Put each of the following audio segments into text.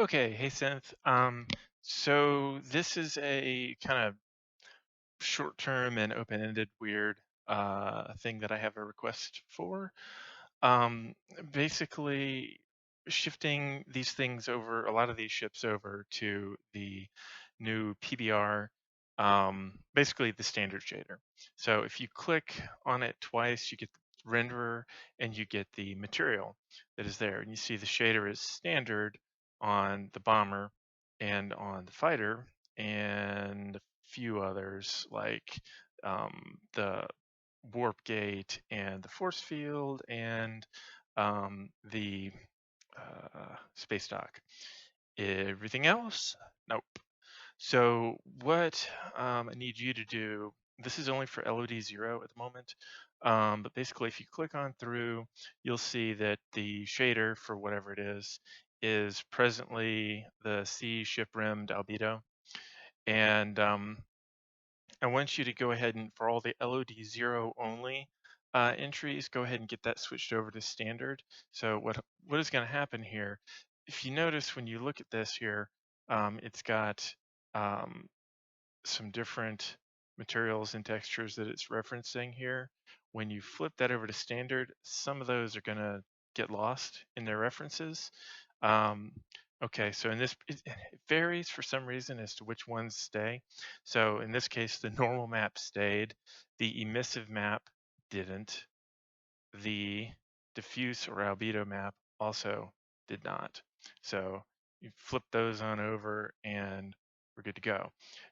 Okay, hey Synth. So this is a kind of short-term and open-ended weird thing that I have a request for. Um, Basically shifting these things over, a lot of these ships over to the new PBR, basically the standard shader. So if you click on it twice, you get the renderer and you get the material that is there. And you see the shader is standard on the bomber and on the fighter and a few others like the warp gate and the force field and the space dock. Everything else, nope. So what I need you to do, this is only for LOD 0 at the moment, but basically if you click on through, you'll see that the shader for whatever it is presently the C ship rimmed albedo. And I want you to go ahead and for all the LOD 0 only entries, go ahead and get that switched over to standard. So what is going to happen here, if you notice when you look at this here, it's got um, some different materials and textures that it's referencing here. When you flip that over to standard, some of those are going to get lost in their references. Um, okay, so in this, it varies for some reason as to which ones stay. So in this case, the normal map stayed, the emissive map didn't, the diffuse or albedo map also did not. So you flip those on over and we're good to go.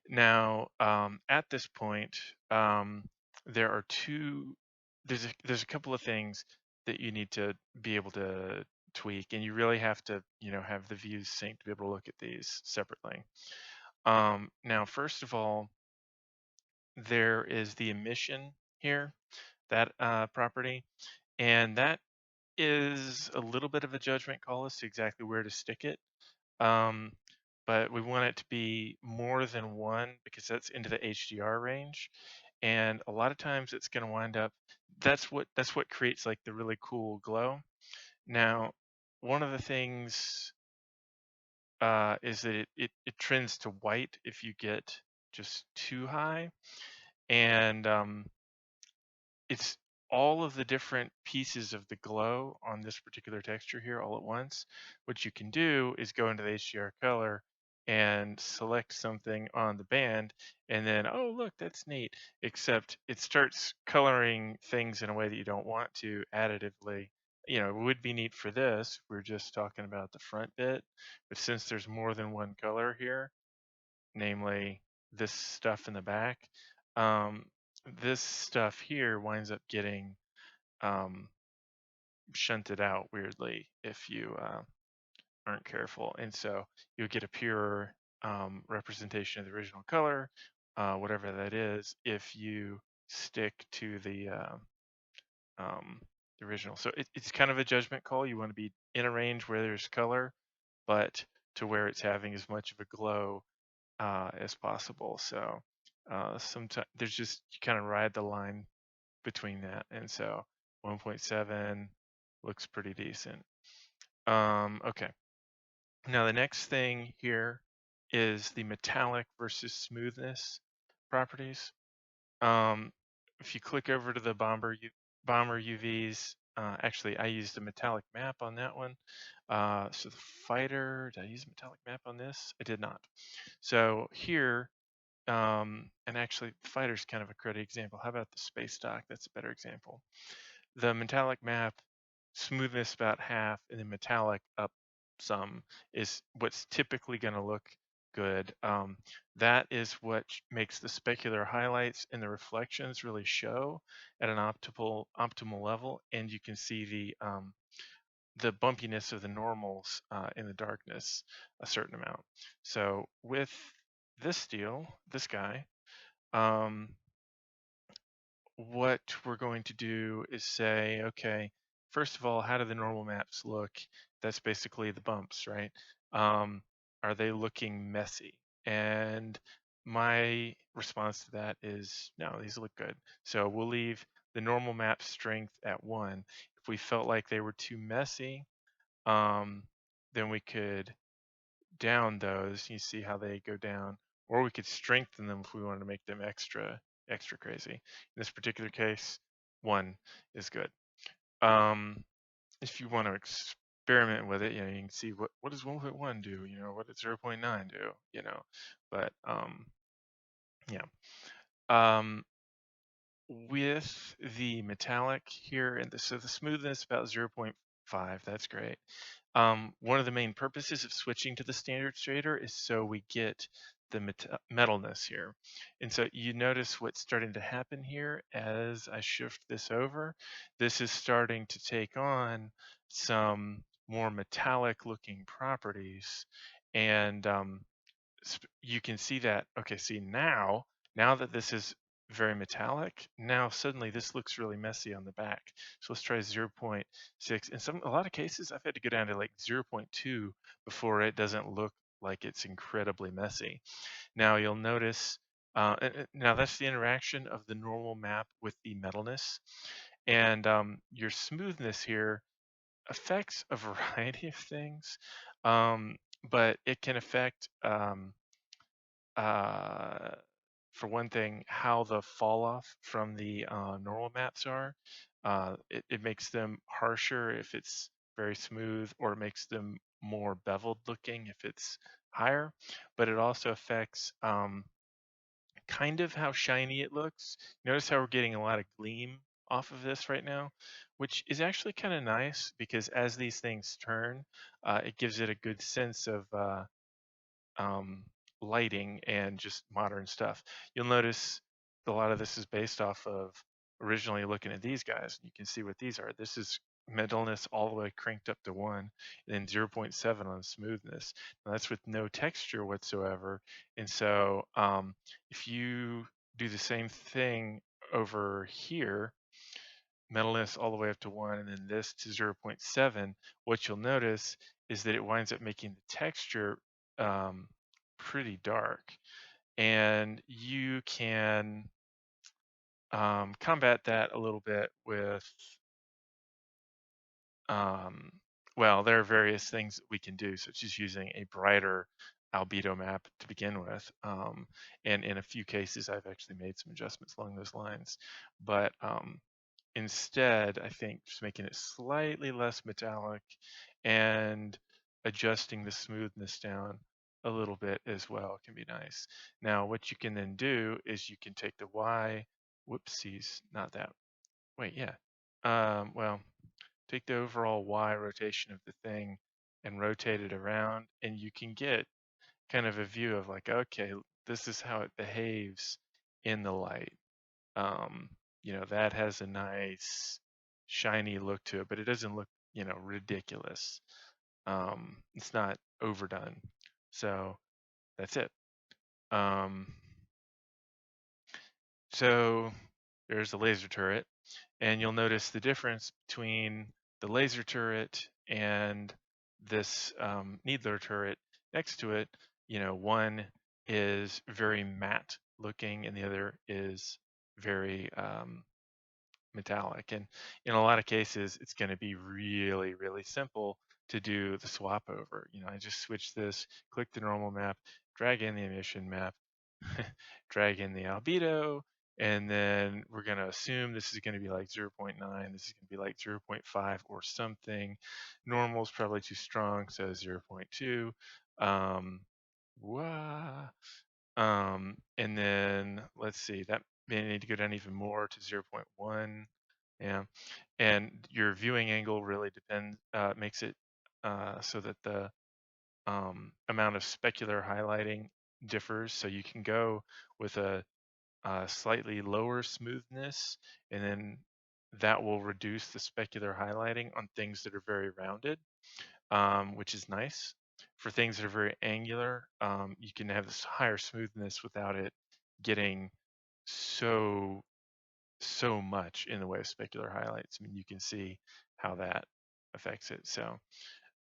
Now, at this point, there are there's a couple of things that you need to be able to tweak, and you really have to, have the views synced to be able to look at these separately. Now, first of all, there is the emission here, that property, and that is a little bit of a judgment call as to exactly where to stick it. Um, but we want it to be more than one because that's into the HDR range. And a lot of times it's going to wind up, that's what creates like the really cool glow. Now, one of the things is that it trends to white if you get just too high. And it's all of the different pieces of the glow on this particular texture here all at once. What you can do is go into the HDR color and select something on the band, and then, oh, look, that's neat, except it starts coloring things in a way that you don't want to additively. It would be neat for this. We're just talking about the front bit, but since there's more than one color here, namely this stuff in the back, um, this stuff here winds up getting um, shunted out weirdly if you aren't careful. And so you'll get a pure representation of the original color, whatever that is, if you stick to the original. So it's kind of a judgment call. You want to be in a range where there's color, but to where it's having as much of a glow as possible. So sometimes there's just, you kind of ride the line between that. And so 1.7 looks pretty decent. Okay. Now the next thing here is the metallic versus smoothness properties. If you click over to the bomber UVs, actually I used a metallic map on that one. So the fighter, did I use a metallic map on this? I did not. So here, and actually the fighter's kind of a cruddy example. How about the space dock? That's a better example. The metallic map, smoothness about half, and then metallic up some is what's typically going to look good. That is what makes the specular highlights and the reflections really show at an optimal level, and you can see the bumpiness of the normals in the darkness a certain amount. So with this guy, um, what we're going to do is say, okay, first of all, how do the normal maps look? That's basically the bumps, right? Are they looking messy? And my response to that is no, these look good. So we'll leave the normal map strength at 1. If we felt like they were too messy, then we could down those, you see how they go down, or we could strengthen them if we wanted to make them extra crazy. In this particular case, 1 is good. If you want to experiment with it, you know, you can see what does 1.1 do, you know, what does 0.9 do, you know, but yeah. Um, with the metallic here, and so the smoothness about 0.5, that's great. One of the main purposes of switching to the standard shader is so we get the metalness here. And so you notice what's starting to happen here as I shift this over. This is starting to take on some more metallic looking properties. And you can see that, okay, see now that this is very metallic, now suddenly this looks really messy on the back. So let's try 0.6. In a lot of cases, I've had to go down to like 0.2 before it doesn't look like it's incredibly messy. Now you'll notice, now that's the interaction of the normal map with the metalness. And your smoothness here affects a variety of things, but it can affect uh, for one thing, how the fall off from the normal maps are. It makes them harsher if it's very smooth, or it makes them more beveled looking if it's higher. But it also affects kind of how shiny it looks. Notice how we're getting a lot of gleam off of this right now, which is actually kind of nice because as these things turn, it gives it a good sense of um, lighting and just modern stuff. You'll notice a lot of this is based off of originally looking at these guys. You can see what these are. This is metalness all the way cranked up to 1, and then 0.7 on smoothness. Now that's with no texture whatsoever. And so if you do the same thing over here, metalness all the way up to 1, and then this to 0.7, what you'll notice is that it winds up making the texture pretty dark. And you can combat that a little bit with, well, there are various things that we can do, such as using a brighter albedo map to begin with. And in a few cases, I've actually made some adjustments along those lines. But instead, I think just making it slightly less metallic and adjusting the smoothness down a little bit as well can be nice. Now, what you can then do is you can take the Y, whoopsies, not that, wait, yeah. Well, take the overall Y rotation of the thing and rotate it around, and you can get kind of a view of like, okay, this is how it behaves in the light. You know, that has a nice shiny look to it, but it doesn't look, you know, ridiculous. It's not overdone. So that's it. So there's the laser turret, and you'll notice the difference between the laser turret and this needler turret next to it. You know, one is very matte looking, and the other is very metallic. And in a lot of cases, it's going to be really, really simple to do the swap over. You know, I just switch this, click the normal map, drag in the emission map, drag in the albedo, and then we're going to assume this is going to be like 0.9, this is going to be like 0.5 or something. Normal is probably too strong, so 0.2. Wah. And then let's see, that may need to go down even more to 0.1. Yeah, and your viewing angle really makes it so that the amount of specular highlighting differs. So you can go with a slightly lower smoothness, and then that will reduce the specular highlighting on things that are very rounded, which is nice. For things that are very angular, you can have this higher smoothness without it getting so much in the way of specular highlights. I mean, you can see how that affects it. So,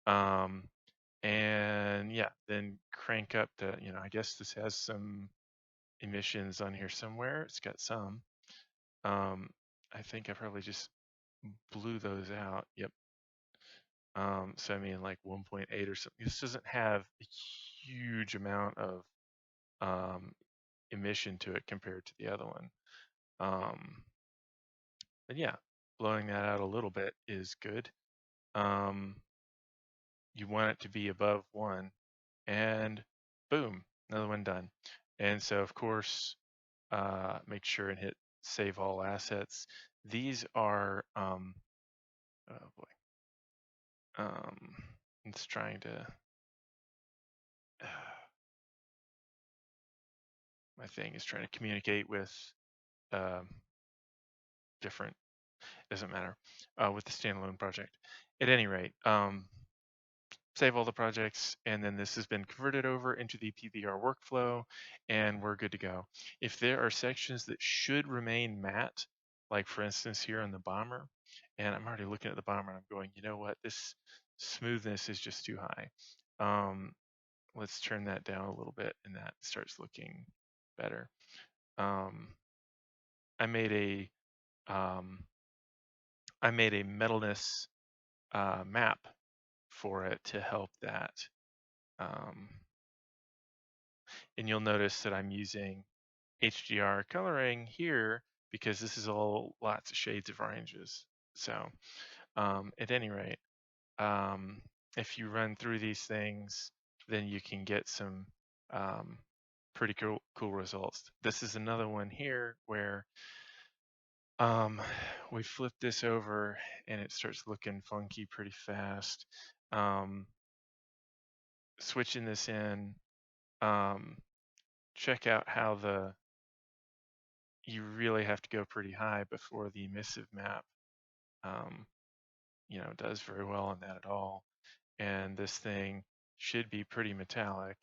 and yeah, then crank up the, you know, I guess this has some emissions on here somewhere. It's got some. I think I probably just blew those out. Yep. So I mean like 1.8 or something. This doesn't have a huge amount of emission to it compared to the other one. But yeah, blowing that out a little bit is good. You want it to be above 1, and boom, another one done. And so, of course, make sure and hit Save All Assets. These are, oh boy, it's trying to, my thing is trying to communicate with different, doesn't matter, with the standalone project. At any rate, save all the projects, and then this has been converted over into the PBR workflow, and we're good to go. If there are sections that should remain matte, like for instance here on the bomber, and I'm already looking at the bomber and I'm going, you know what, this smoothness is just too high. Let's turn that down a little bit, and that starts looking better. I made a metalness map for it to help that. And you'll notice that I'm using HDR coloring here because this is all lots of shades of oranges. So at any rate, if you run through these things, then you can get some pretty cool results. This is another one here where we flip this over and it starts looking funky pretty fast. Switching this in, check out how you really have to go pretty high before the emissive map, does very well on that at all. And this thing should be pretty metallic,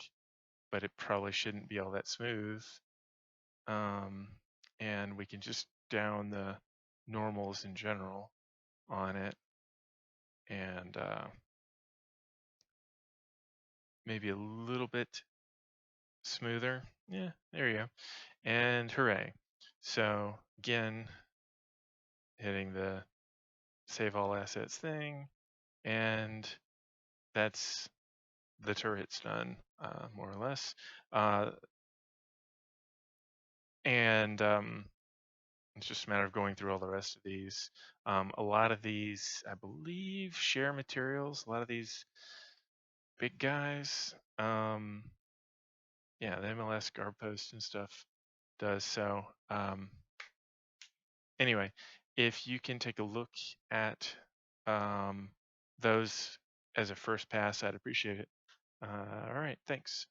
but it probably shouldn't be all that smooth. And we can just down the normals in general on it, and maybe a little bit smoother. Yeah, there you go. And hooray. So again, hitting the Save All Assets thing, and that's the turret's done, more or less. And it's just a matter of going through all the rest of these. A lot of these, I believe, share materials. A lot of these big guys, yeah, the MLS Garb Post and stuff does. So anyway, if you can take a look at those as a first pass, I'd appreciate it. All right, thanks.